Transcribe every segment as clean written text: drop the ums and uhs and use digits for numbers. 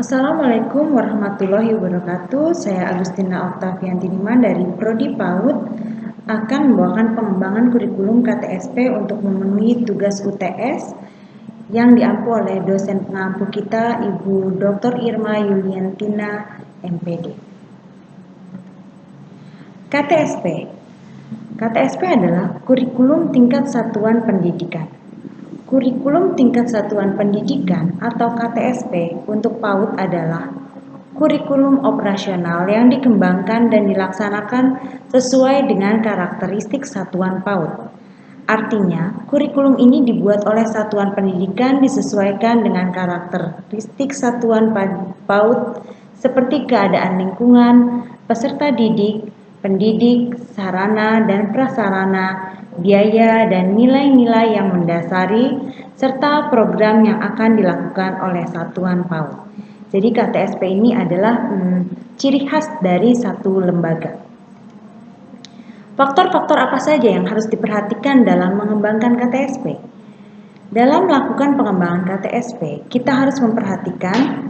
Assalamualaikum warahmatullahi wabarakatuh. Saya Agustina Oktavianti Diman dari Prodi PAUD akan membawakan pengembangan kurikulum KTSP untuk memenuhi tugas UTS yang diampu oleh dosen pengampu kita Ibu Dr. Irma Yuliantina MPD. KTSP. KTSP adalah kurikulum tingkat satuan pendidikan. Kurikulum tingkat satuan pendidikan atau KTSP untuk PAUD adalah kurikulum operasional yang dikembangkan dan dilaksanakan sesuai dengan karakteristik satuan PAUD. Artinya, kurikulum ini dibuat oleh satuan pendidikan disesuaikan dengan karakteristik satuan PAUD seperti keadaan lingkungan, peserta didik, pendidik, sarana dan prasarana, biaya dan nilai-nilai yang mendasari, serta program yang akan dilakukan oleh satuan PAUD. Jadi KTSP ini adalah ciri khas dari satu lembaga. Faktor-faktor apa saja yang harus diperhatikan dalam mengembangkan KTSP? Dalam melakukan pengembangan KTSP, kita harus memperhatikan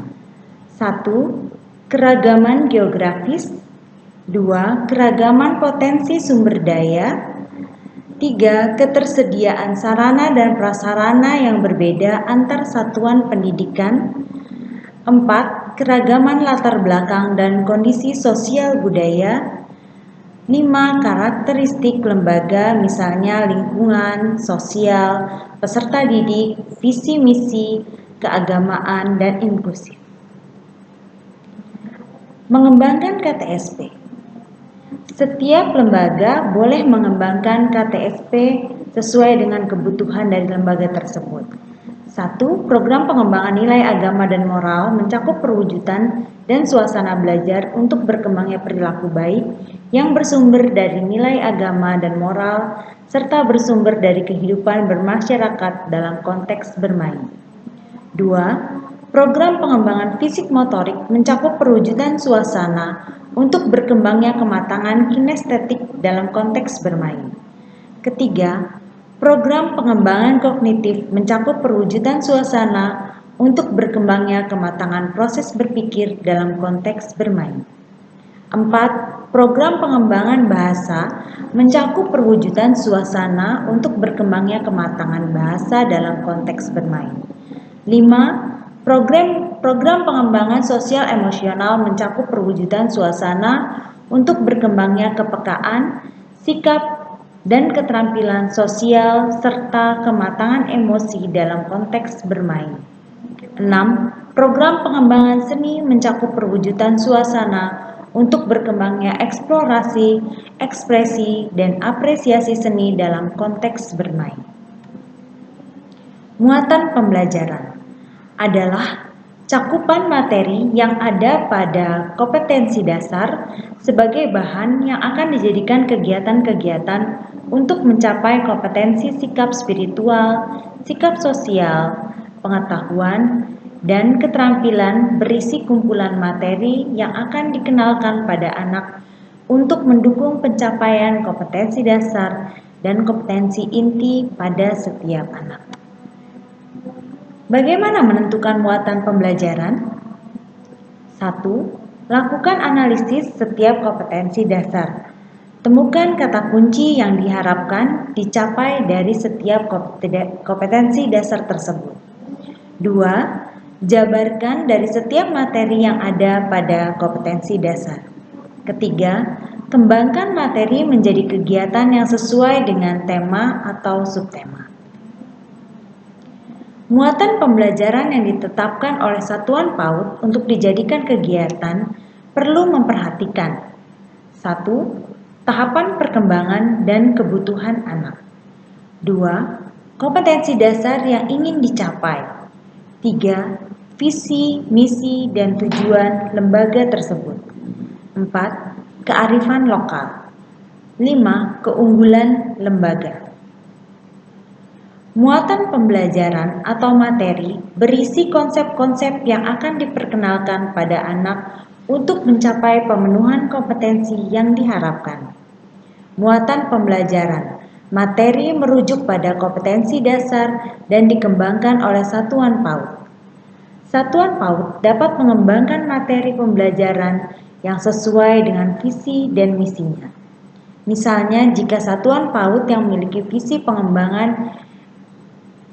1. Keragaman geografis, 2. Keragaman potensi sumber daya, 3. Ketersediaan sarana dan prasarana yang berbeda antar satuan pendidikan, 4. Keragaman latar belakang dan kondisi sosial budaya, 5. Karakteristik lembaga misalnya lingkungan, sosial, peserta didik, visi misi, keagamaan, dan inklusif. Mengembangkan KTSP. Setiap lembaga boleh mengembangkan KTSP sesuai dengan kebutuhan dari lembaga tersebut. 1. Program pengembangan nilai agama dan moral mencakup perwujudan dan suasana belajar untuk berkembangnya perilaku baik yang bersumber dari nilai agama dan moral serta bersumber dari kehidupan bermasyarakat dalam konteks bermain. 2. Program pengembangan fisik motorik mencakup perwujudan suasana untuk berkembangnya kematangan kinestetik dalam konteks bermain. Ketiga, program pengembangan kognitif mencakup perwujudan suasana untuk berkembangnya kematangan proses berpikir dalam konteks bermain. 4. Program pengembangan bahasa mencakup perwujudan suasana untuk berkembangnya kematangan bahasa dalam konteks bermain. 5. Program pengembangan sosial emosional mencakup perwujudan suasana untuk berkembangnya kepekaan, sikap, dan keterampilan sosial serta kematangan emosi dalam konteks bermain. 6. Program pengembangan seni mencakup perwujudan suasana untuk berkembangnya eksplorasi, ekspresi, dan apresiasi seni dalam konteks bermain. Muatan pembelajaran adalah cakupan materi yang ada pada kompetensi dasar sebagai bahan yang akan dijadikan kegiatan-kegiatan untuk mencapai kompetensi sikap spiritual, sikap sosial, pengetahuan, dan keterampilan berisi kumpulan materi yang akan dikenalkan pada anak untuk mendukung pencapaian kompetensi dasar dan kompetensi inti pada setiap anak. Bagaimana menentukan muatan pembelajaran? 1. Lakukan analisis setiap kompetensi dasar. Temukan kata kunci yang diharapkan dicapai dari setiap kompetensi dasar tersebut. 2. Jabarkan dari setiap materi yang ada pada kompetensi dasar. Ketiga, kembangkan materi menjadi kegiatan yang sesuai dengan tema atau subtema. Muatan pembelajaran yang ditetapkan oleh satuan PAUD untuk dijadikan kegiatan perlu memperhatikan 1. Tahapan perkembangan dan kebutuhan anak. 2. Kompetensi dasar yang ingin dicapai. 3. Visi, misi, dan tujuan lembaga tersebut. 4. Kearifan lokal. 5. Keunggulan lembaga. Muatan pembelajaran atau materi berisi konsep-konsep yang akan diperkenalkan pada anak untuk mencapai pemenuhan kompetensi yang diharapkan. Muatan pembelajaran, materi merujuk pada kompetensi dasar dan dikembangkan oleh satuan PAUD. Satuan PAUD dapat mengembangkan materi pembelajaran yang sesuai dengan visi dan misinya. Misalnya, jika satuan PAUD yang memiliki visi pengembangan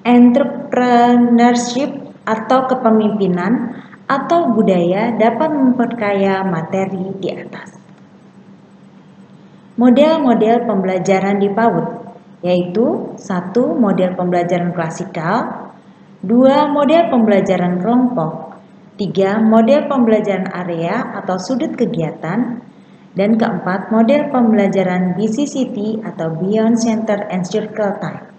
entrepreneurship atau kepemimpinan atau budaya dapat memperkaya materi di atas. Model-model pembelajaran di PAUD yaitu 1. Model pembelajaran klasikal, 2. Model pembelajaran kelompok, 3. Model pembelajaran area atau sudut kegiatan, dan keempat, model pembelajaran BCCT atau Beyond Center and Circle Time.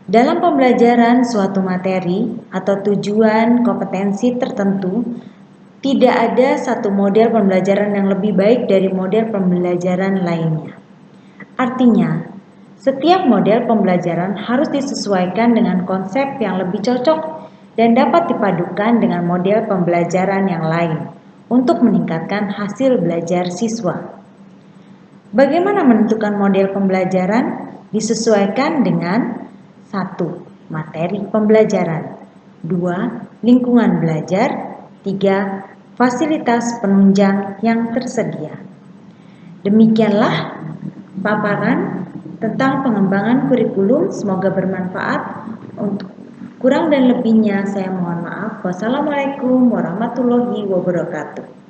Dalam pembelajaran suatu materi atau tujuan kompetensi tertentu, tidak ada satu model pembelajaran yang lebih baik dari model pembelajaran lainnya. Artinya, setiap model pembelajaran harus disesuaikan dengan konsep yang lebih cocok dan dapat dipadukan dengan model pembelajaran yang lain untuk meningkatkan hasil belajar siswa. Bagaimana menentukan model pembelajaran? Disesuaikan dengan 1. Materi pembelajaran, 2. Lingkungan belajar, 3. Fasilitas penunjang yang tersedia. Demikianlah paparan tentang pengembangan kurikulum, semoga bermanfaat. Untuk kurang dan lebihnya saya mohon maaf. Wassalamualaikum warahmatullahi wabarakatuh.